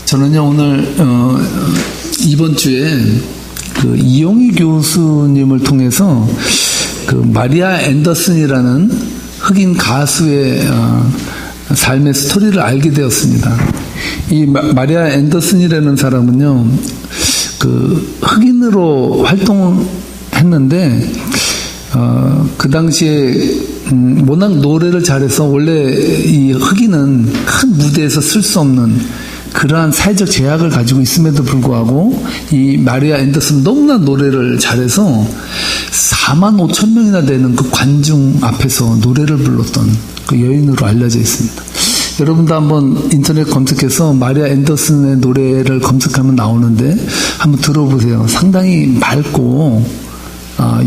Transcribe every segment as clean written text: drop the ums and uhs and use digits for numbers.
저는요 오늘 이번 주에 그 이용희 교수님을 통해서 그 마리아 앤더슨이라는 흑인 가수의 삶의 스토리를 알게 되었습니다. 이 마리아 앤더슨이라는 사람은요 그 흑인으로 활동했는데 그 당시에 워낙 노래를 잘해서 원래 이 흑인은 큰 무대에서 쓸 수 없는 그러한 사회적 제약을 가지고 있음에도 불구하고 이 마리아 앤더슨 너무나 노래를 잘해서 45,000명이나 되는 그 관중 앞에서 노래를 불렀던 그 여인으로 알려져 있습니다. 여러분도 한번 인터넷 검색해서 마리아 앤더슨의 노래를 검색하면 나오는데 한번 들어보세요. 상당히 맑고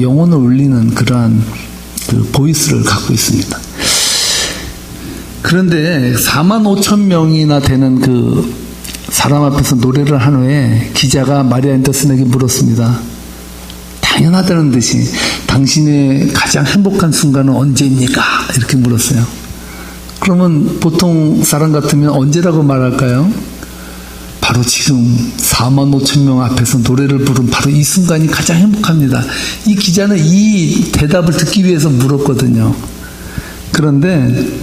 영혼을 울리는 그러한 그 보이스를 갖고 있습니다. 그런데 45,000명이나 되는 그 사람 앞에서 노래를 한 후에 기자가 마리아 앤더슨에게 물었습니다. 당연하다는 듯이 당신의 가장 행복한 순간은 언제입니까? 이렇게 물었어요. 그러면 보통 사람 같으면 언제라고 말할까요? 바로 지금 45,000명 앞에서 노래를 부른 바로 이 순간이 가장 행복합니다. 이 기자는 이 대답을 듣기 위해서 물었거든요. 그런데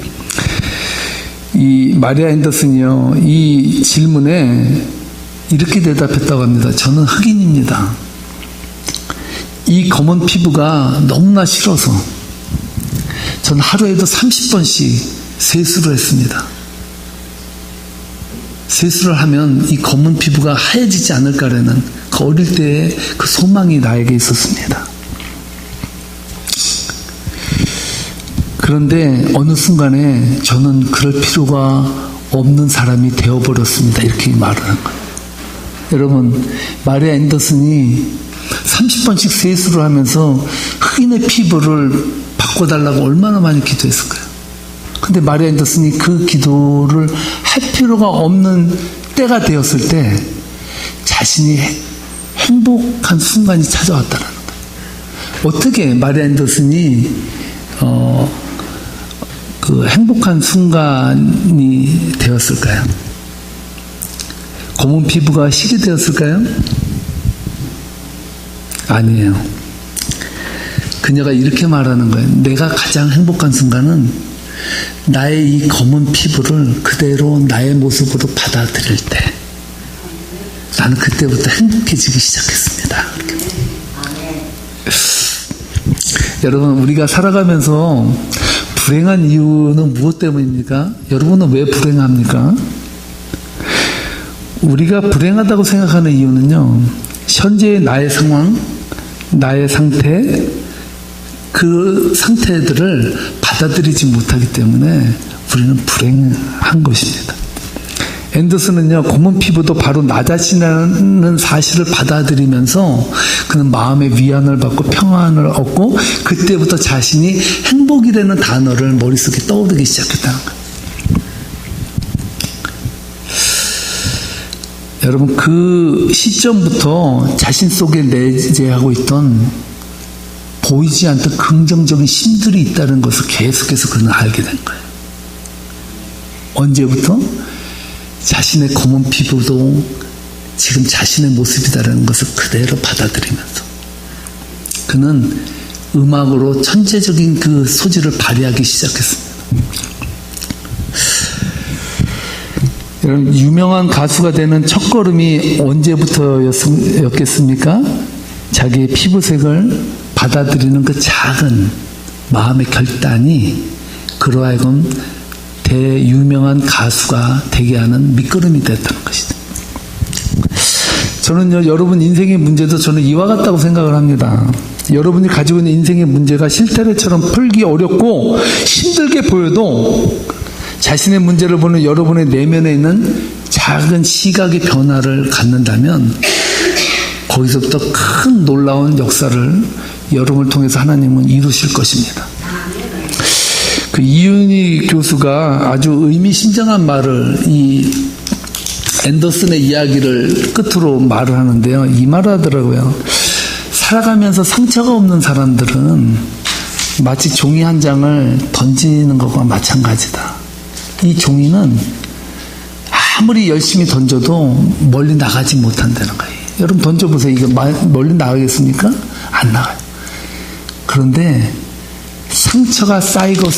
이 마리아 앤더슨이요 이 질문에 이렇게 대답했다고 합니다. 저는 흑인입니다. 이 검은 피부가 너무나 싫어서 저는 하루에도 30번씩 세수를 했습니다. 세수를 하면 이 검은 피부가 하얘지지 않을까라는 그 어릴 때의 그 소망이 나에게 있었습니다. 그런데 어느 순간에 저는 그럴 필요가 없는 사람이 되어버렸습니다. 이렇게 말을 한 거예요. 여러분, 마리아 앤더슨이 30번씩 세수를 하면서 흑인의 피부를 바꿔달라고 얼마나 많이 기도했을까요? 근데 마리아 앤더슨이 그 기도를 할 필요가 없는 때가 되었을 때 자신이 행복한 순간이 찾아왔다는 거예요. 어떻게 마리아 앤더슨이 그 행복한 순간이 되었을까요? 검은 피부가 시게 되었을까요? 아니에요. 그녀가 이렇게 말하는 거예요. 내가 가장 행복한 순간은 나의 이 검은 피부를 그대로 나의 모습으로 받아들일 때 나는 그때부터 행복해지기 시작했습니다. 여러분, 우리가 살아가면서 불행한 이유는 무엇 때문입니까? 여러분은 왜 불행합니까? 우리가 불행하다고 생각하는 이유는요, 현재의 나의 상황, 나의 상태, 그 상태들을 받아들이지 못하기 때문에 우리는 불행한 것입니다. 앤더슨은요, 검은 피부도 바로 나 자신이라는 사실을 받아들이면서 그는 마음의 위안을 받고 평안을 얻고 그때부터 자신이 행복이라는 단어를 머릿속에 떠오르기 시작했다는 거예요. 여러분, 그 시점부터 자신 속에 내재하고 있던 보이지 않던 긍정적인 힘들이 있다는 것을 계속해서 그는 알게 된 거예요. 언제부터? 자신의 검은 피부도 지금 자신의 모습이다라는 것을 그대로 받아들이면서 그는 음악으로 천재적인 그 소질을 발휘하기 시작했습니다. 여러분, 유명한 가수가 되는 첫걸음이 언제부터였겠습니까? 자기의 피부색을 받아들이는 그 작은 마음의 결단이 그로 하여금 대유명한 가수가 되게 하는 밑거름이 됐다는 것이죠. 저는요, 여러분 인생의 문제도 저는 이와 같다고 생각을 합니다. 여러분이 가지고 있는 인생의 문제가 실타래처럼 풀기 어렵고 힘들게 보여도 자신의 문제를 보는 여러분의 내면에 있는 작은 시각의 변화를 갖는다면 거기서부터 큰 놀라운 역사를 여러분을 통해서 하나님은 이루실 것입니다. 그 이윤희 교수가 아주 의미심장한 말을 이 앤더슨의 이야기를 끝으로 말을 하는데요. 이 말을 하더라고요. 살아가면서 상처가 없는 사람들은 마치 종이 한 장을 던지는 것과 마찬가지다. 이 종이는 아무리 열심히 던져도 멀리 나가지 못한다는 거예요. 여러분 던져보세요. 이게 멀리 나가겠습니까? 안 나가요. 그런데 상처가 쌓이고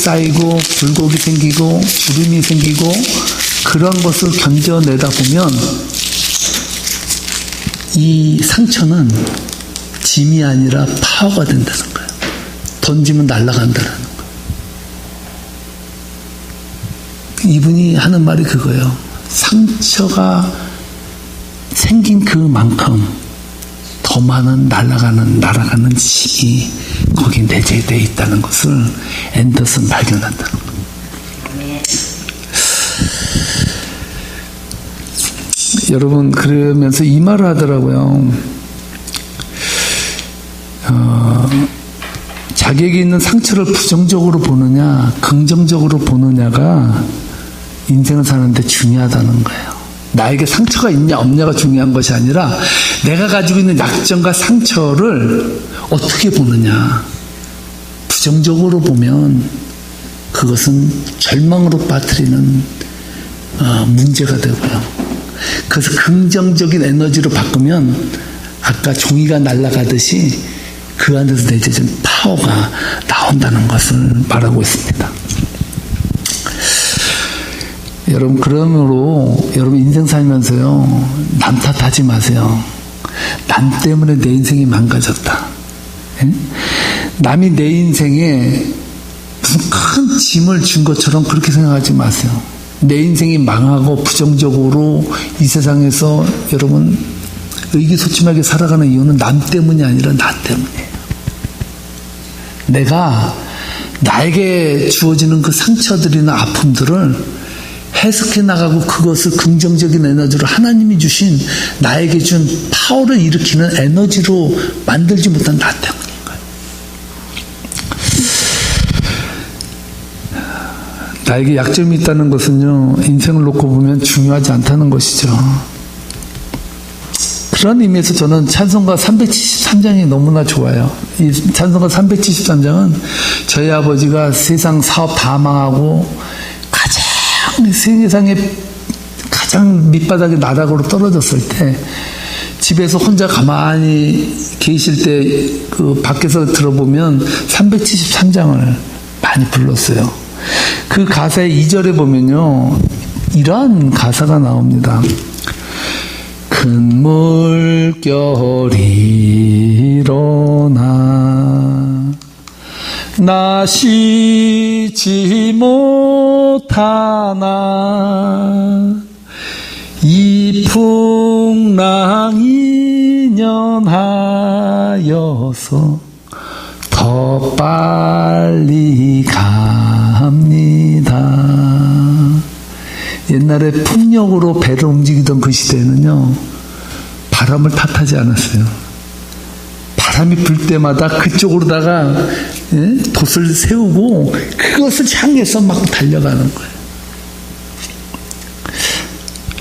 굴곡이 생기고 주름이 생기고 그런 것을 견뎌내다 보면 이 상처는 짐이 아니라 파워가 된다는 거예요. 던지면 날아간다는 거예요. 이분이 하는 말이 그거예요. 상처가 생긴 그만큼 더 많은 날아가는 힘이 거기 내재되어 있다는 것을 앤더슨 발견한다는 거예요. 여러분 그러면서 이 말을 하더라고요. 자기에게 있는 상처를 부정적으로 보느냐 긍정적으로 보느냐가 인생을 사는데 중요하다는 거예요. 나에게 상처가 있냐 없냐가 중요한 것이 아니라 내가 가지고 있는 약점과 상처를 어떻게 보느냐. 부정적으로 보면 그것은 절망으로 빠뜨리는 문제가 되고요. 그래서 긍정적인 에너지로 바꾸면 아까 종이가 날아가듯이 그 안에서 내재된 파워가 나온다는 것을 말하고 있습니다. 여러분 그러므로 여러분 인생 살면서요 남 탓하지 마세요. 남 때문에 내 인생이 망가졌다. 예? 남이 내 인생에 무슨 큰 짐을 준 것처럼 그렇게 생각하지 마세요. 내 인생이 망하고 부정적으로 이 세상에서 여러분 의기소침하게 살아가는 이유는 남 때문이 아니라 나 때문이에요. 내가 나에게 주어지는 그 상처들이나 아픔들을 해석해 나가고 그것을 긍정적인 에너지로 하나님이 주신 나에게 준 파워를 일으키는 에너지로 만들지 못한 나 때문인 거예요. 나에게 약점이 있다는 것은요 인생을 놓고 보면 중요하지 않다는 것이죠. 그런 의미에서 저는 찬송가 373장이 너무나 좋아요. 이 찬송가 373장은 저희 아버지가 세상 사업 다 망하고 세상에 가장 밑바닥에 나락으로 떨어졌을 때 집에서 혼자 가만히 계실 때 그 밖에서 들어보면 373장을 많이 불렀어요. 그 가사의 2절에 보면요 이러한 가사가 나옵니다. 큰 물결이 일어나 나 쉬지 못하나 이 풍랑이 연하여서 더 빨리 갑니다. 옛날에 풍력으로 배를 움직이던 그 시대에는요 바람을 탓하지 않았어요. 바람이 불 때마다 그쪽으로다가 돛을 세우고 그것을 향해서 막 달려가는 거예요.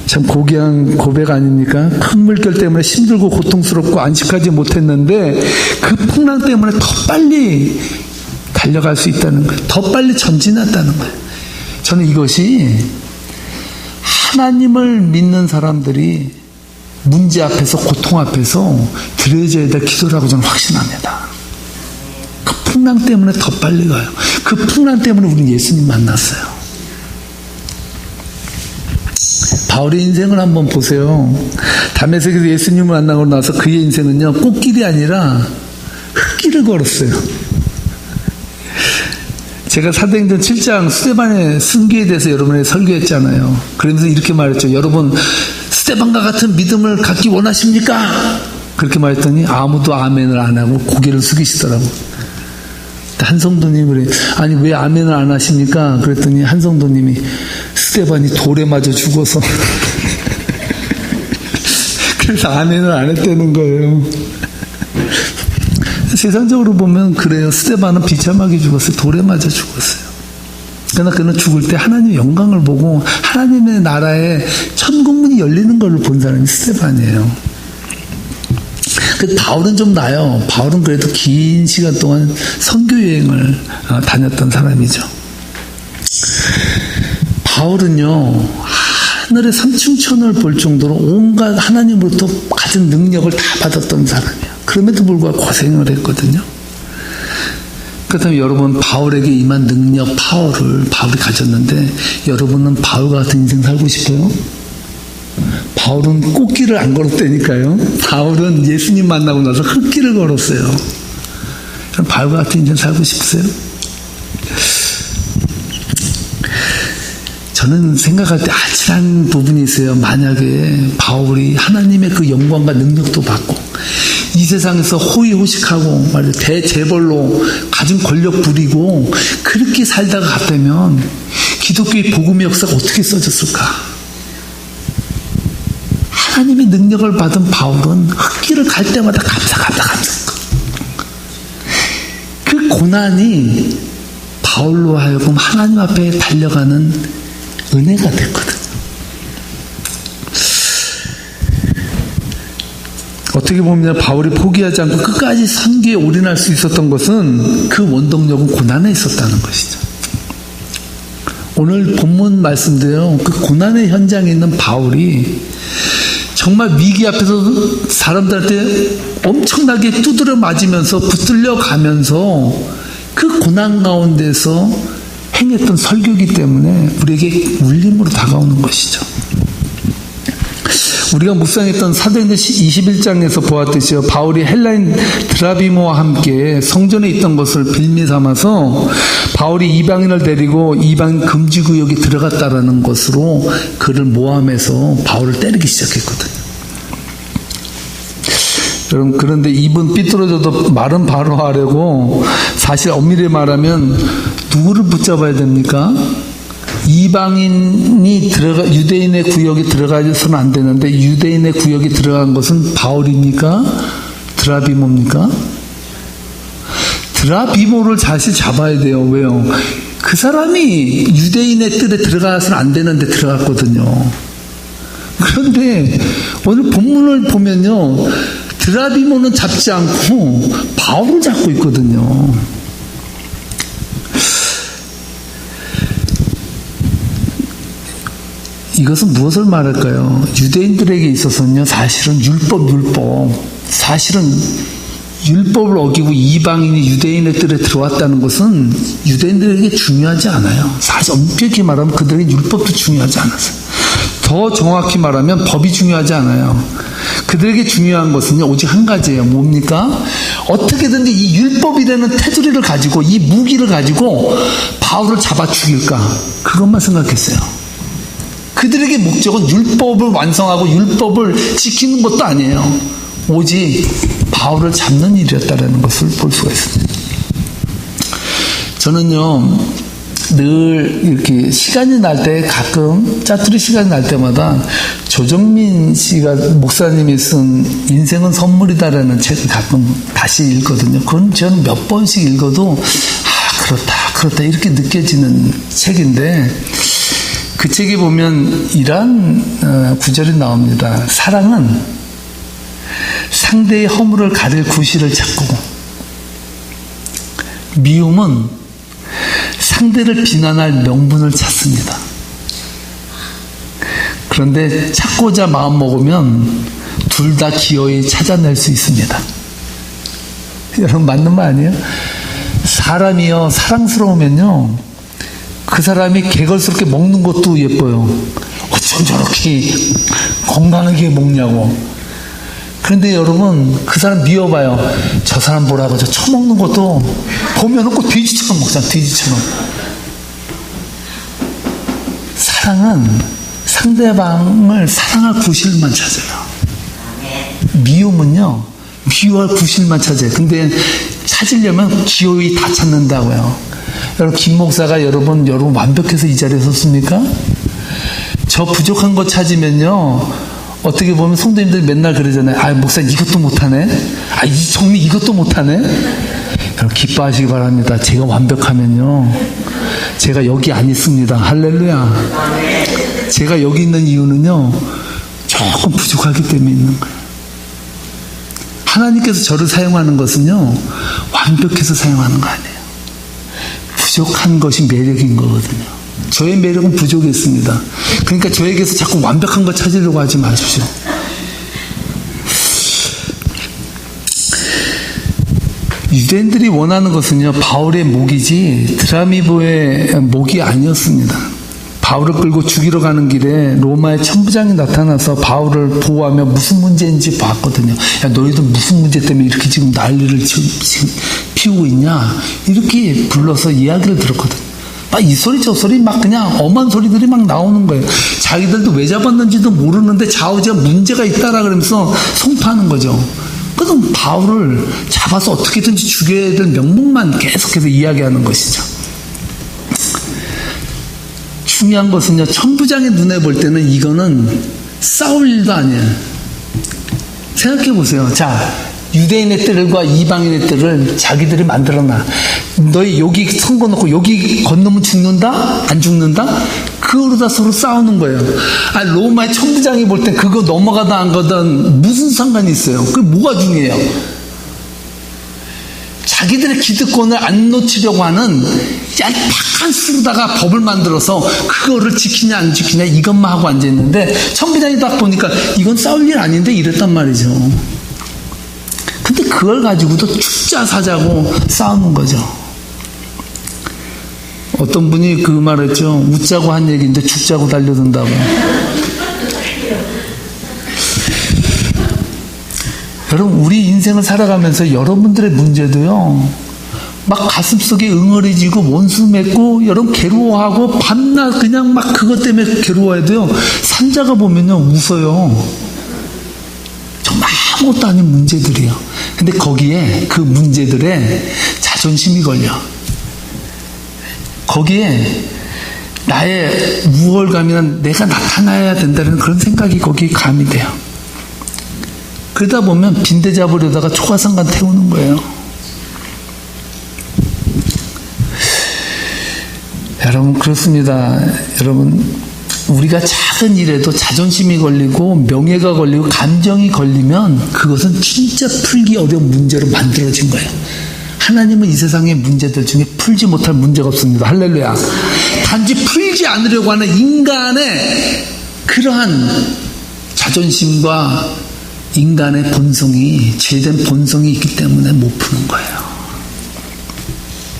참 고귀한 고백 아닙니까? 큰 물결 때문에 힘들고 고통스럽고 안식하지 못했는데 그 풍랑 때문에 더 빨리 달려갈 수 있다는 거예요. 더 빨리 전진했다는 거예요. 저는 이것이 하나님을 믿는 사람들이 문제 앞에서 고통 앞에서 드려져야 될 기도라고 저는 확신합니다. 그 풍랑 때문에 더 빨리 가요. 그 풍랑 때문에 우리는 예수님 만났어요. 바울의 인생을 한번 보세요. 다메섹에서 예수님을 만나고 나서 그의 인생은요 꽃길이 아니라 흙길을 걸었어요. 제가 사도행전 7장 스데반의 순교에 대해서 여러분에게 설교했잖아요. 그러면서 이렇게 말했죠. 여러분 스데반과 같은 믿음을 갖기 원하십니까? 그렇게 말했더니 아무도 아멘을 안 하고 고개를 숙이시더라고. 한 성도님이 그래, 아니 왜 아멘을 안 하십니까? 그랬더니 한 성도님이 스데반이 돌에 맞아 죽어서 그래서 아멘을 안 했다는 거예요. 세상적으로 보면 그래요. 스데반은 비참하게 죽었어요. 돌에 맞아 죽었어요. 그러나 그는 죽을 때 하나님의 영광을 보고 하나님의 나라에 천국문이 열리는 걸 본 사람이 스데반이에요. 바울은 좀 나아요. 바울은 그래도 긴 시간 동안 선교 여행을 다녔던 사람이죠. 바울은요 하늘의 삼층천을 볼 정도로 온갖 하나님으로부터 가진 능력을 다 받았던 사람이에요. 그럼에도 불구하고 고생을 했거든요. 그렇다면 여러분, 바울에게 임한 능력, 파워를 바울이 가졌는데 여러분은 바울과 같은 인생 살고 싶어요? 바울은 꽃길을 안 걸었다니까요. 바울은 예수님 만나고 나서 흙길을 걸었어요. 그럼 바울과 같은 인생 살고 싶으세요? 저는 생각할 때 아찔한 부분이 있어요. 만약에 바울이 하나님의 그 영광과 능력도 받고 이 세상에서 호의호식하고 말이야 대재벌로 가진 권력 부리고 그렇게 살다가 갔다면 기독교의 복음의 역사가 어떻게 써졌을까? 하나님의 능력을 받은 바울은 흙길을 갈 때마다 감사. 그 고난이 바울로 하여금 하나님 앞에 달려가는 은혜가 됐거든. 어떻게 보면 바울이 포기하지 않고 끝까지 선교에 올인할 수 있었던 것은 그 원동력은 고난에 있었다는 것이죠. 오늘 본문 말씀대로 그 고난의 현장에 있는 바울이 정말 위기 앞에서 사람들한테 엄청나게 두드려 맞으면서 붙들려 가면서 그 고난 가운데서 행했던 설교이기 때문에 우리에게 울림으로 다가오는 것이죠. 우리가 묵상했던 사도행전 21장에서 보았듯이요, 바울이 헬라인 드라비모와 함께 성전에 있던 것을 빌미 삼아서 바울이 이방인을 데리고 이방인 금지구역에 들어갔다라는 것으로 그를 모함해서 바울을 때리기 시작했거든요. 여러분, 그런데 입은 삐뚤어져도 말은 바로 하려고, 사실 엄밀히 말하면 누구를 붙잡아야 됩니까? 이방인이 유대인의 구역에 들어가서는 안 되는데 유대인의 구역에 들어간 것은 바울입니까? 드라비모입니까? 드라비모를 다시 잡아야 돼요. 왜요? 그 사람이 유대인의 뜰에 들어가서는 안 되는데 들어갔거든요. 그런데 오늘 본문을 보면요, 드라비모는 잡지 않고 바울을 잡고 있거든요. 이것은 무엇을 말할까요? 유대인들에게 있어서는요, 사실은 사실은 율법을 어기고 이방인이 유대인의 뜰에 들어왔다는 것은 유대인들에게 중요하지 않아요. 사실 엄격히 말하면 그들에게 율법도 중요하지 않았어요. 더 정확히 말하면 법이 중요하지 않아요. 그들에게 중요한 것은요, 오직 한 가지예요. 뭡니까? 어떻게든지 이 율법이라는 테두리를 가지고, 이 무기를 가지고 바울을 잡아 죽일까? 그것만 생각했어요. 그들에게 목적은 율법을 완성하고 율법을 지키는 것도 아니에요. 오직 바울을 잡는 일이었다는 것을 볼 수가 있습니다. 저는요, 늘 이렇게 시간이 날 때, 가끔 짜투리 시간이 날 때마다 조정민 씨가 목사님이 쓴 인생은 선물이다라는 책을 가끔 다시 읽거든요. 그건 저는 몇 번씩 읽어도 그렇다 이렇게 느껴지는 책인데, 그 책에 보면 이러한 구절이 나옵니다. 사랑은 상대의 허물을 가릴 구실을 찾고, 미움은 상대를 비난할 명분을 찾습니다. 그런데 찾고자 마음먹으면 둘 다 기어이 찾아낼 수 있습니다. 여러분, 맞는 말 아니에요? 사람이요, 사랑스러우면요, 그 사람이 개걸스럽게 먹는 것도 예뻐요. 어쩜 저렇게 건강하게 먹냐고. 그런데 여러분, 그 사람 미워봐요. 저 사람 보라고 저 처먹는 것도 보면은 꼭 돼지처럼 먹잖아. 돼지처럼. 사랑은 상대방을 사랑할 구실만 찾아요. 미움은요, 미워할 구실만 찾아요. 근데 찾으려면 기어이 다 찾는다고요. 여러분, 김 목사가 여러분 완벽해서 이 자리에 섰습니까? 저 부족한 거 찾으면요, 어떻게 보면 성도님들이 맨날 그러잖아요. 목사 이것도 못하네. 이 정리 이것도 못하네. 여러분, 기뻐하시기 바랍니다. 제가 완벽하면요, 제가 여기 안 있습니다. 할렐루야. 제가 여기 있는 이유는요, 조금 부족하기 때문에 있는 거예요. 하나님께서 저를 사용하는 것은요, 완벽해서 사용하는 거 아니에요. 부족한 것이 매력인 거거든요. 저의 매력은 부족했습니다. 그러니까 저에게서 자꾸 완벽한 거 찾으려고 하지 마십시오. 유대인들이 원하는 것은요, 바울의 목이지 드라미보의 목이 아니었습니다. 바울을 끌고 죽이러 가는 길에 로마의 천부장이 나타나서 바울을 보호하며 무슨 문제인지 봤거든요. 야, 너희들 무슨 문제 때문에 이렇게 지금 난리를 피우고 있냐? 이렇게 불러서 이야기를 들었거든요. 막 이 소리 저 소리 막 그냥 엄한 소리들이 막 나오는 거예요. 자기들도 왜 잡았는지도 모르는데 좌우지가 문제가 있다라 그러면서 송파하는 거죠. 그래서 바울을 잡아서 어떻게든지 죽여야 될 명목만 계속해서 이야기하는 것이죠. 중요한 것은요, 천부장의 눈에 볼 때는 이거는 싸울 일도 아니에요. 생각해 보세요. 자, 유대인의 뜰과 이방인의 뜰을 자기들이 만들어놔. 너희 여기 선거 놓고 여기 건너면 죽는다? 안 죽는다? 그거로 다 서로 싸우는 거예요. 아, 로마의 천부장이 볼 땐 그거 넘어가다 안 가든 무슨 상관이 있어요? 그게 뭐가 중요해요? 자기들의 기득권을 안 놓치려고 하는 얄팍한 수로다가 법을 만들어서 그거를 지키냐 안 지키냐 이것만 하고 앉아있는데, 천부장이 딱 보니까 이건 싸울 일 아닌데 이랬단 말이죠. 근데 그걸 가지고도 죽자 사자고 싸우는 거죠. 어떤 분이 그 말했죠. 웃자고 한 얘기인데 죽자고 달려든다고. 여러분, 우리 인생을 살아가면서 여러분들의 문제도요, 막 가슴속에 응어리지고 원수 맺고 여러분 괴로워하고 밤낮 그냥 막 그것 때문에 괴로워해도요, 산자가 보면요 웃어요. 정말 아무것도 아닌 문제들이요. 근데 거기에 그 문제들에 자존심이 걸려. 거기에 나의 우월감이나 내가 나타나야 된다는 그런 생각이 거기에 가미돼요. 그러다 보면 빈대 잡으려다가 초가상간 태우는 거예요. 여러분, 그렇습니다. 여러분, 우리가 작은 일에도 자존심이 걸리고 명예가 걸리고 감정이 걸리면 그것은 진짜 풀기 어려운 문제로 만들어진 거예요. 하나님은 이 세상의 문제들 중에 풀지 못할 문제가 없습니다. 할렐루야. 단지 풀지 않으려고 하는 인간의 그러한 자존심과 인간의 본성이, 죄된 본성이 있기 때문에 못 푸는 거예요.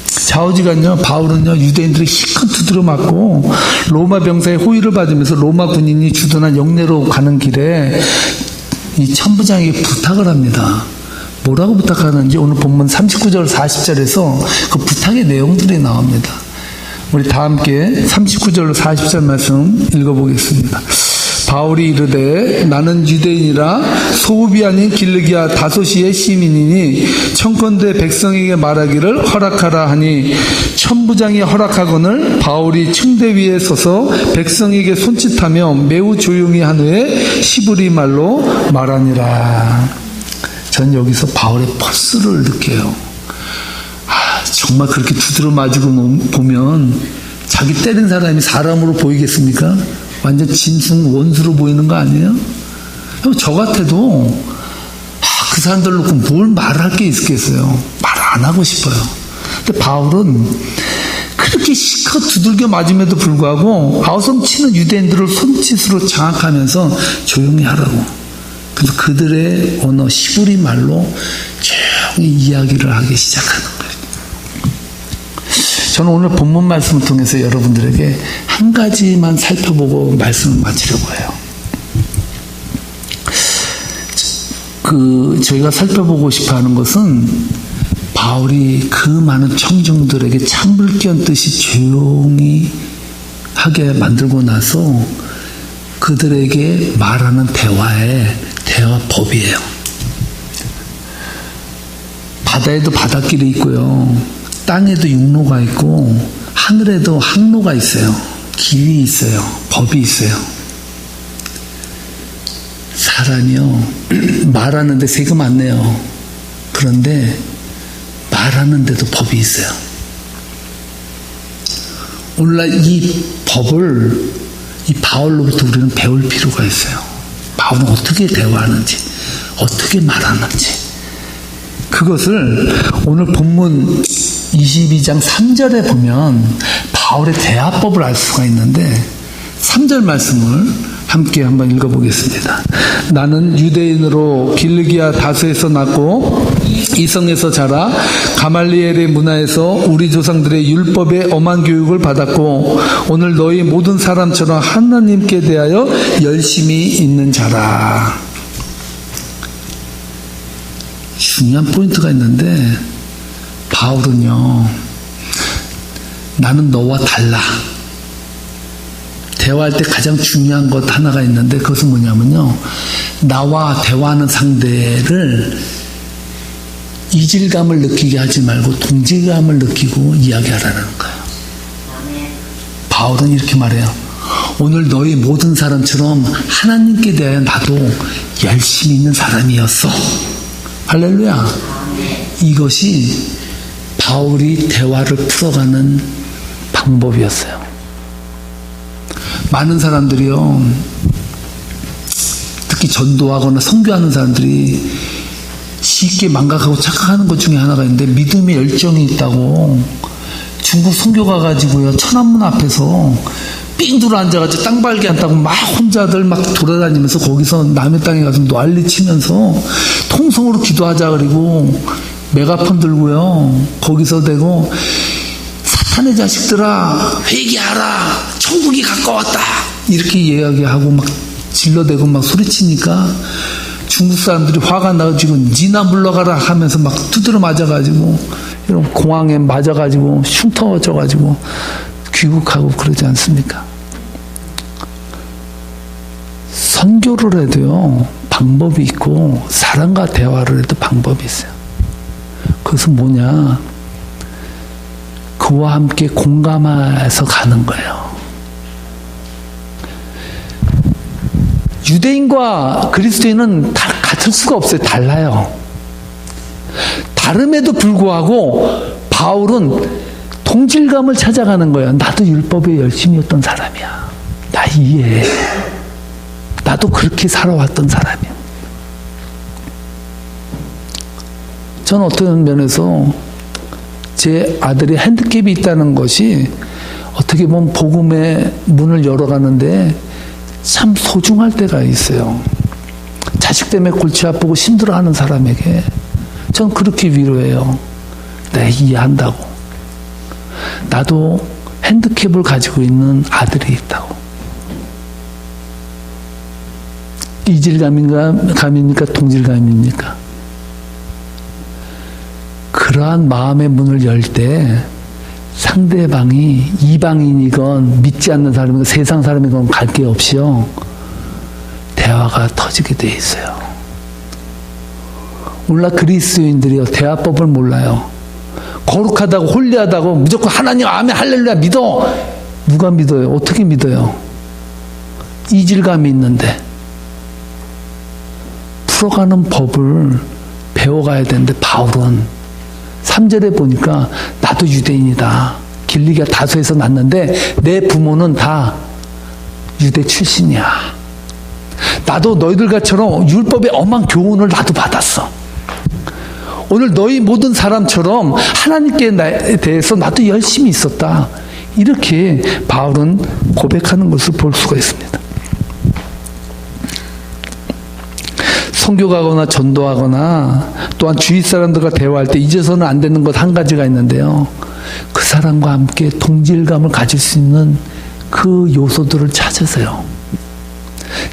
좌우지간요, 바울은요, 유대인들이 실컷 두드려 맞고 로마 병사의 호의를 받으면서 로마 군인이 주둔한 영내로 가는 길에 이 천부장에게 부탁을 합니다. 뭐라고 부탁하는지 오늘 본문 39절 40절에서 그 부탁의 내용들이 나옵니다. 우리 다 함께 39절로 40절 말씀 읽어보겠습니다. 바울이 이르되 나는 유대인이라 소읍이 아닌 길르기아 다소시의 시민이니 청컨대 백성에게 말하기를 허락하라 하니 천부장이 허락하거늘 바울이 층대 위에 서서 백성에게 손짓하며 매우 조용히 한 후에 시브리 말로 말하니라. 전 여기서 바울의 포스를 느껴요. 아, 정말 그렇게 두드려 맞고 보면 자기 때린 사람이 사람으로 보이겠습니까? 완전 짐승 원수로 보이는 거 아니에요? 저 같아도 그 사람들 놓고 뭘 말할 게 있겠어요? 말 안 하고 싶어요. 근데 바울은 그렇게 시컷 두들겨 맞음에도 불구하고 아우성 치는 유대인들을 손짓으로 장악하면서 조용히 하라고. 그래서 그들의 언어 시브리 말로 조용히 이야기를 하기 시작하는 거예요. 저는 오늘 본문 말씀을 통해서 여러분들에게 한 가지만 살펴보고 말씀을 마치려고 해요. 저희가 살펴보고 싶어 하는 것은 바울이 그 많은 청중들에게 찬물 끼얹듯이 조용히 하게 만들고 나서 그들에게 말하는 대화법이에요. 바다에도 바닷길이 있고요. 땅에도 육로가 있고 하늘에도 항로가 있어요. 길이 있어요. 법이 있어요. 사람이요, 말하는데 세금 안 내요. 그런데 말하는데도 법이 있어요. 오늘날 이 법을 이 바울로부터 우리는 배울 필요가 있어요. 바울은 어떻게 대화하는지, 어떻게 말하는지. 그것을 오늘 본문 22장 3절에 보면 바울의 대화법을 알 수가 있는데 3절 말씀을 함께 한번 읽어보겠습니다. 나는 유대인으로 길르기아 다소에서 났고 이성에서 자라 가말리엘의 문화에서 우리 조상들의 율법의 엄한 교육을 받았고 오늘 너희 모든 사람처럼 하나님께 대하여 열심히 있는 자라. 중요한 포인트가 있는데 바울은요, 나는 너와 달라. 대화할 때 가장 중요한 것 하나가 있는데 그것은 뭐냐면요, 나와 대화하는 상대를 이질감을 느끼게 하지 말고 동질감을 느끼고 이야기하라는 거예요. 바울은 이렇게 말해요. 오늘 너희 모든 사람처럼 하나님께 대하여 나도 열심히 있는 사람이었어. 할렐루야. 이것이 바울이 대화를 풀어가는 방법이었어요. 많은 사람들이요, 특히 전도하거나 선교하는 사람들이 쉽게 망각하고 착각하는 것 중에 하나가 있는데, 믿음의 열정이 있다고 중국 선교 가가지고요, 천안문 앞에서 삥 둘러 앉아가지고 땅발기 한다고 막 혼자들 막 돌아다니면서 거기서 남의 땅에 가서 난리 치면서 통성으로 기도하자 그리고 메가폰 들고요, 거기서 대고 사탄의 자식들아 회개하라, 천국이 가까웠다, 이렇게 이야기하고 막 질러대고 막 소리치니까 중국 사람들이 화가 나가지고 니나 물러가라 하면서 막 두드려 맞아가지고 이런 공항에 맞아가지고 흉터져가지고 귀국하고 그러지 않습니까? 선교를 해도요 방법이 있고 사람과 대화를 해도 방법이 있어요. 그것은 뭐냐, 그와 함께 공감해서 가는 거예요. 유대인과 그리스도인은 다 같을 수가 없어요. 달라요. 다름에도 불구하고 바울은 동질감을 찾아가는 거예요. 나도 율법에 열심히 했던 사람이야. 나 이해해. 나도 그렇게 살아왔던 사람이야. 저는 어떤 면에서 제 아들이 핸디캡이 있다는 것이 어떻게 보면 복음의 문을 열어가는데 참 소중할 때가 있어요. 자식 때문에 골치 아프고 힘들어하는 사람에게 전 그렇게 위로해요. 내가 이해한다고. 나도 핸디캡을 가지고 있는 아들이 있다고. 이질감입니까? 동질감입니까? 그러한 마음의 문을 열 때 상대방이 이방인이건 믿지 않는 사람이건 세상 사람이건 관계없이요, 대화가 터지게 돼 있어요. 오늘날 그리스도인들이요, 대화법을 몰라요. 거룩하다고 홀리하다고 무조건 하나님 아멘 할렐루야 믿어. 누가 믿어요? 어떻게 믿어요? 이질감이 있는데. 풀어가는 법을 배워가야 되는데 바울은 3절에 보니까 나도 유대인이다. 길리기아 다소에서 났는데 내 부모는 다 유대 출신이야. 나도 너희들과처럼 율법의 엄한 교훈을 나도 받았어. 오늘 너희 모든 사람처럼 하나님께 대해서 나도 열심히 있었다. 이렇게 바울은 고백하는 것을 볼 수가 있습니다. 선교가거나 전도하거나 또한 주위 사람들과 대화할 때 잊어서는 안 되는 것 한 가지가 있는데요, 그 사람과 함께 동질감을 가질 수 있는 그 요소들을 찾으세요.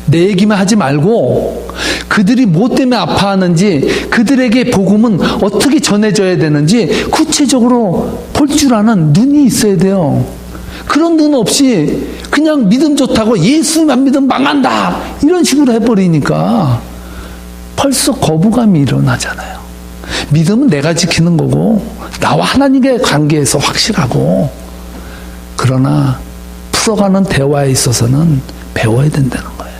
내 얘기만 하지 말고 그들이 뭐 때문에 아파하는지, 그들에게 복음은 어떻게 전해져야 되는지 구체적으로 볼 줄 아는 눈이 있어야 돼요. 그런 눈 없이 그냥 믿음 좋다고 예수만 믿으면 망한다 이런 식으로 해버리니까 벌써 거부감이 일어나잖아요. 믿음은 내가 지키는 거고 나와 하나님의 관계에서 확실하고, 그러나 풀어가는 대화에 있어서는 배워야 된다는 거예요.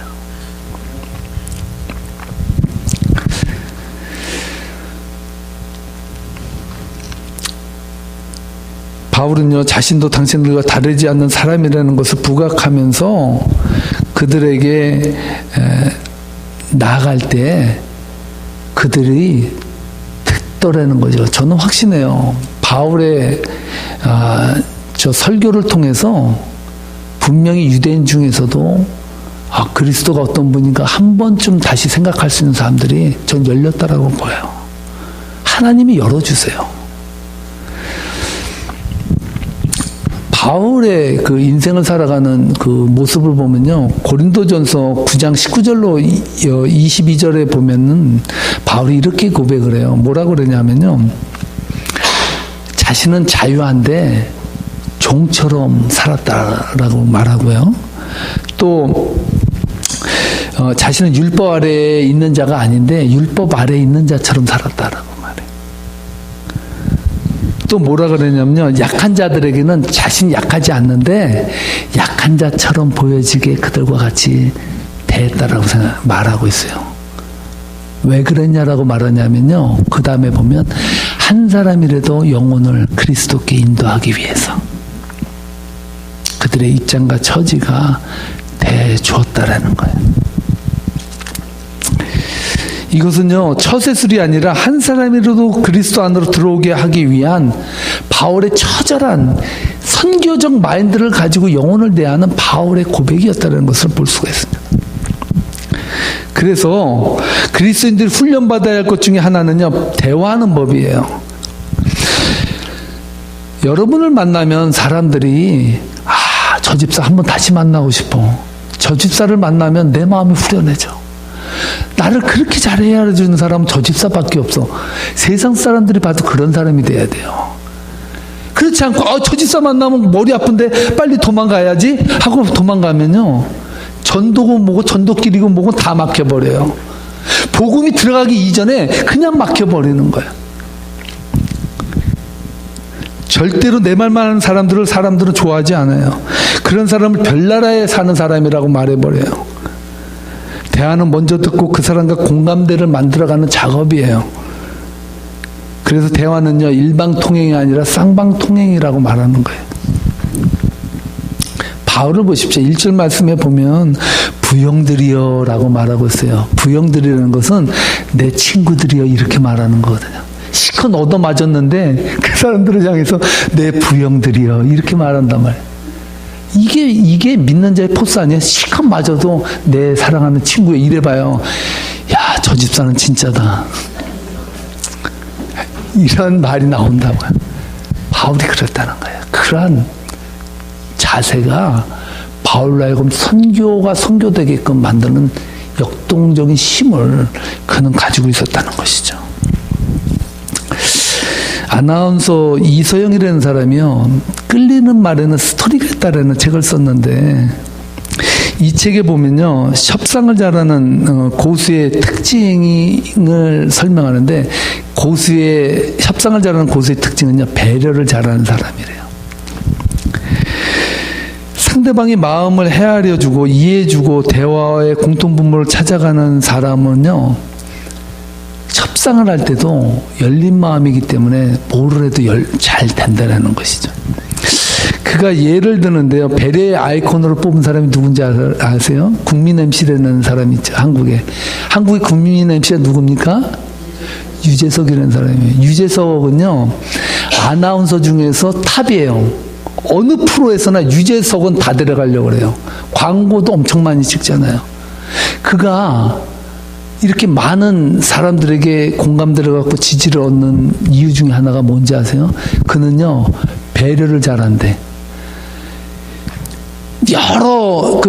바울은요, 자신도 당신들과 다르지 않는 사람이라는 것을 부각하면서 그들에게 나아갈 때 그들이 듣더라는 거죠. 저는 확신해요. 바울의 저 설교를 통해서 분명히 유대인 중에서도 그리스도가 어떤 분인가 한 번쯤 다시 생각할 수 있는 사람들이 전 열렸다라고 보여요. 하나님이 열어주세요. 바울의 그 인생을 살아가는 그 모습을 보면요. 고린도전서 9장 19절로 22절에 보면은 바울이 이렇게 고백을 해요. 뭐라고 그러냐면요. 자신은 자유한데 종처럼 살았다라고 말하고요. 또 자신은 율법 아래에 있는 자가 아닌데 율법 아래에 있는 자처럼 살았다라고 말해요. 또 뭐라 그러냐면요. 약한 자들에게는 자신이 약하지 않는데 약한 자처럼 보여지게 그들과 같이 대했다라고 말하고 있어요. 왜 그랬냐라고 말하냐면요. 그 다음에 보면 한 사람이라도 영혼을 그리스도께 인도하기 위해서 그들의 입장과 처지가 대주었다라는 거예요. 이것은요, 처세술이 아니라 한 사람이라도 그리스도 안으로 들어오게 하기 위한 바울의 처절한 선교적 마인드를 가지고 영혼을 대하는 바울의 고백이었다는 것을 볼 수가 있습니다. 그래서 그리스도인들이 훈련받아야 할 것 중에 하나는요, 대화하는 법이에요. 여러분을 만나면 사람들이 저 집사 한번 다시 만나고 싶어. 저 집사를 만나면 내 마음이 후련해져. 나를 그렇게 잘 헤아려주는 사람은 저 집사밖에 없어. 세상 사람들이 봐도 그런 사람이 돼야 돼요. 그렇지 않고 저 집사 만나면 머리 아픈데 빨리 도망가야지 하고 도망가면요. 전도고 뭐고 전도길이고 뭐고 다 막혀버려요. 복음이 들어가기 이전에 그냥 막혀버리는 거예요. 절대로 내 말만 하는 사람들은 좋아하지 않아요. 그런 사람을 별나라에 사는 사람이라고 말해버려요. 대화는 먼저 듣고 그 사람과 공감대를 만들어가는 작업이에요. 그래서 대화는요, 일방통행이 아니라 쌍방통행이라고 말하는 거예요. 바울을 보십시오. 1절 말씀에 보면 부형들이여 라고 말하고 있어요. 부형들이라는 것은 내 친구들이여 이렇게 말하는 거거든요. 실컷 얻어맞았는데 그 사람들을 향해서 내 부형들이여 이렇게 말한단 말이에요. 이게 믿는 자의 포스 아니에요? 실컷 맞아도 내 사랑하는 친구야 이래봐요. 야, 저 집사는 진짜다. 이런 말이 나온다고요. 바울이 그랬다는 거예요. 그러한 자세가 바울로 하여금 선교가 선교되게끔 만드는 역동적인 힘을 그는 가지고 있었다는 것이죠. 아나운서 이서영이라는 사람이요, 끌리는 말에는 스토리가 있다라는 책을 썼는데, 이 책에 보면요, 협상을 잘하는 고수의 특징을 설명하는데, 협상을 잘하는 고수의 특징은요, 배려를 잘하는 사람이래요. 상대방의 마음을 헤아려주고 이해해주고 대화의 공통분모를 찾아가는 사람은요, 협상을 할 때도 열린 마음이기 때문에 뭐를 해도 잘 된다는 것이죠. 그가 예를 드는데요. 배려의 아이콘으로 뽑은 사람이 누군지 아세요? 국민 MC라는 사람이 있죠. 한국의 국민 MC가 누굽니까? 유재석이라는 사람이에요. 유재석은요, 아나운서 중에서 탑이에요. 어느 프로에서나 유재석은 다 데려가려고 그래요. 광고도 엄청 많이 찍잖아요. 그가 이렇게 많은 사람들에게 공감대를 갖고 지지를 얻는 이유 중에 하나가 뭔지 아세요? 그는요, 배려를 잘한대. 여러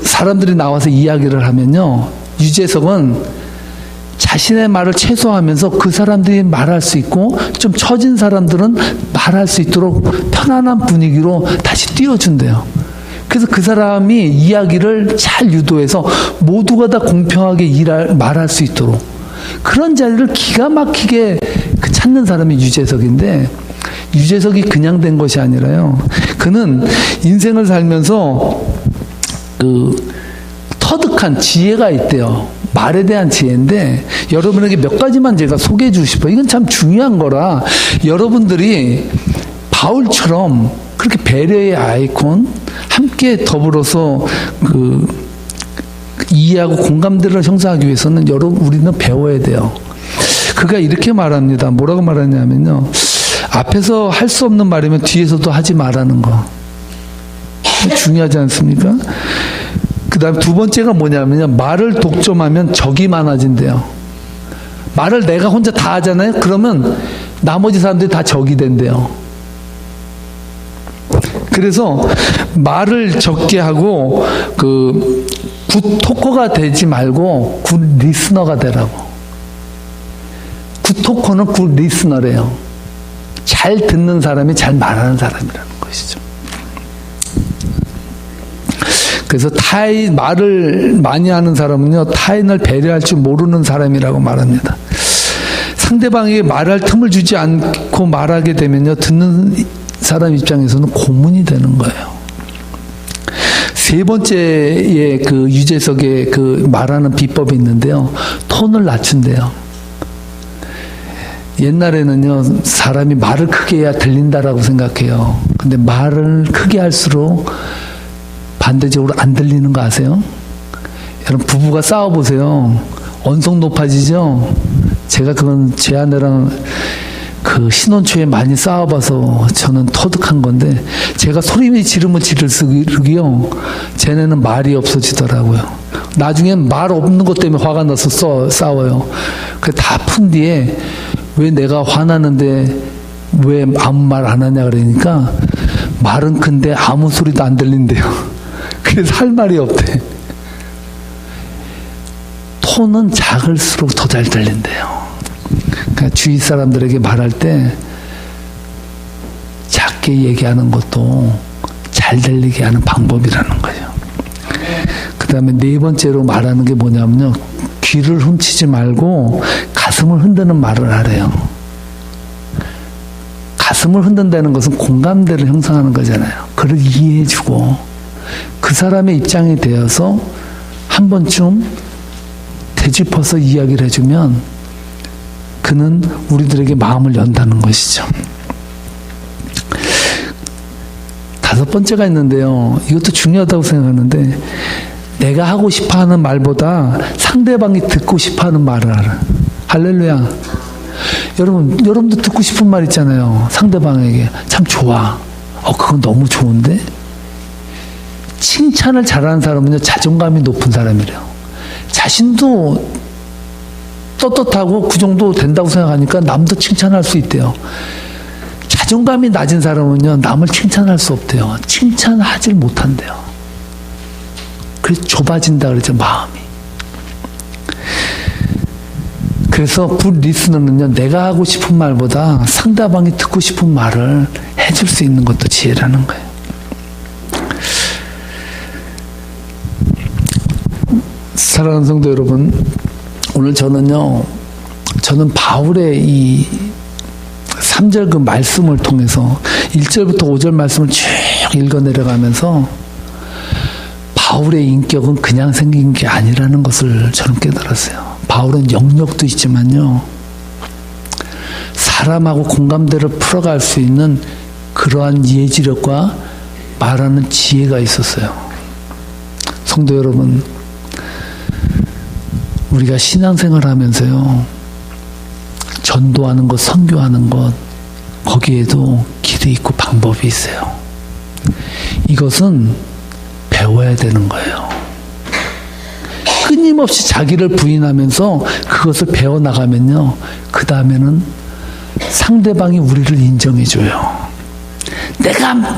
사람들이 나와서 이야기를 하면요, 유재석은 자신의 말을 최소화하면서 그 사람들이 말할 수 있고 좀 처진 사람들은 말할 수 있도록 편안한 분위기로 다시 띄워준대요. 그래서 그 사람이 이야기를 잘 유도해서 모두가 다 공평하게 말할 수 있도록 그런 자리를 기가 막히게 찾는 사람이 유재석인데, 유재석이 그냥 된 것이 아니라요, 그는 인생을 살면서 터득한 지혜가 있대요. 말에 대한 지혜인데 여러분에게 몇 가지만 제가 소개해 주고 싶어요. 이건 참 중요한 거라 여러분들이 바울처럼 그렇게 배려의 아이콘, 함께 더불어서 이해하고 공감대를 형성하기 위해서는 우리는 배워야 돼요. 그가 이렇게 말합니다. 뭐라고 말하냐면요, 앞에서 할 수 없는 말이면 뒤에서도 하지 말라는 거. 중요하지 않습니까? 그 다음 두 번째가 뭐냐면요. 말을 독점하면 적이 많아진대요. 말을 내가 혼자 다 하잖아요. 그러면 나머지 사람들이 다 적이 된대요. 그래서 말을 적게 하고 굿 토커가 되지 말고 굿 리스너가 되라고. 굿 토커는 굿 리스너래요. 잘 듣는 사람이 잘 말하는 사람이라는 것이죠. 그래서 말을 많이 하는 사람은요, 타인을 배려할 줄 모르는 사람이라고 말합니다. 상대방에게 말할 틈을 주지 않고 말하게 되면요, 듣는 사람 입장에서는 고문이 되는 거예요. 세 번째의 그 유재석의 그 말하는 비법이 있는데요, 톤을 낮춘대요. 옛날에는요, 사람이 말을 크게 해야 들린다라고 생각해요. 근데 말을 크게 할수록 반대적으로 안 들리는 거 아세요? 여러분, 부부가 싸워보세요. 언성 높아지죠? 제가 그건 제 아내랑 그 신혼 초에 많이 싸워봐서 저는 터득한 건데, 제가 소리 지르면 지를수록이요, 쟤네는 말이 없어지더라고요. 나중엔 말 없는 것 때문에 화가 나서 싸워요. 그래 다 푼 뒤에 왜 내가 화나는데 왜 아무 말 안 하냐 그러니까, 말은 큰데 아무 소리도 안 들린대요. 그래서 할 말이 없대. 톤은 작을수록 더 잘 들린대요. 그러니까 주위 사람들에게 말할 때 작게 얘기하는 것도 잘 들리게 하는 방법이라는 거예요. 그 다음에 네 번째로 말하는 게 뭐냐면요, 귀를 훔치지 말고 가슴을 흔드는 말을 하래요. 가슴을 흔든다는 것은 공감대를 형성하는 거잖아요. 그를 이해해주고 그 사람의 입장이 되어서 한 번쯤 되짚어서 이야기를 해주면 그는 우리들에게 마음을 연다는 것이죠. 다섯 번째가 있는데요, 이것도 중요하다고 생각하는데, 내가 하고 싶어하는 말보다 상대방이 듣고 싶어하는 말을 하라. 할렐루야. 여러분도 듣고 싶은 말 있잖아요. 상대방에게 참 좋아. 그건 너무 좋은데? 칭찬을 잘하는 사람은요, 자존감이 높은 사람이래요. 자신도 떳떳하고 그 정도 된다고 생각하니까 남도 칭찬할 수 있대요. 자존감이 낮은 사람은요, 남을 칭찬할 수 없대요. 칭찬하질 못한대요. 그래서 좁아진다 그러죠, 마음이. 그래서 굿 리스너는요, 내가 하고 싶은 말보다 상대방이 듣고 싶은 말을 해줄 수 있는 것도 지혜라는 거예요. 사랑하는 성도 여러분, 오늘 저는 바울의 이 3절 그 말씀을 통해서 1절부터 5절 말씀을 쭉 읽어 내려가면서 바울의 인격은 그냥 생긴 게 아니라는 것을 저는 깨달았어요. 바울은 영역도 있지만요, 사람하고 공감대를 풀어갈 수 있는 그러한 예지력과 말하는 지혜가 있었어요. 성도 여러분, 우리가 신앙생활 하면서요, 전도하는 것, 선교하는 것, 거기에도 길이 있고 방법이 있어요. 이것은 배워야 되는 거예요. 끊임없이 자기를 부인하면서 그것을 배워나가면요, 그 다음에는 상대방이 우리를 인정해줘요.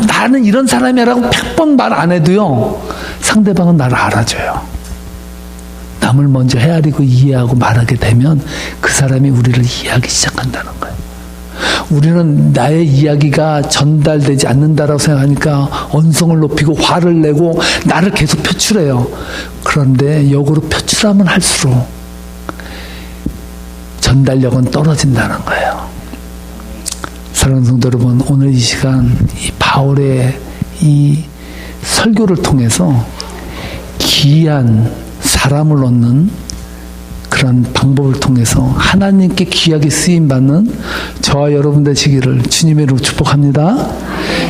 나는 이런 사람이라고 100번 말 안 해도요, 상대방은 나를 알아줘요. 남을 먼저 헤아리고 이해하고 말하게 되면 그 사람이 우리를 이해하기 시작한다는 거예요. 우리는 나의 이야기가 전달되지 않는다라고 생각하니까 언성을 높이고 화를 내고 나를 계속 표출해요. 그런데 역으로 표출하면 할수록 전달력은 떨어진다는 거예요. 사랑하는 성도 여러분, 오늘 이 시간 이 바울의 이 설교를 통해서 귀한 사람을 얻는 그런 방법을 통해서 하나님께 귀하게 쓰임받는 저와 여러분 되시기를 주님의 이름으로 축복합니다.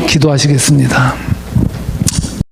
기도하시겠습니다.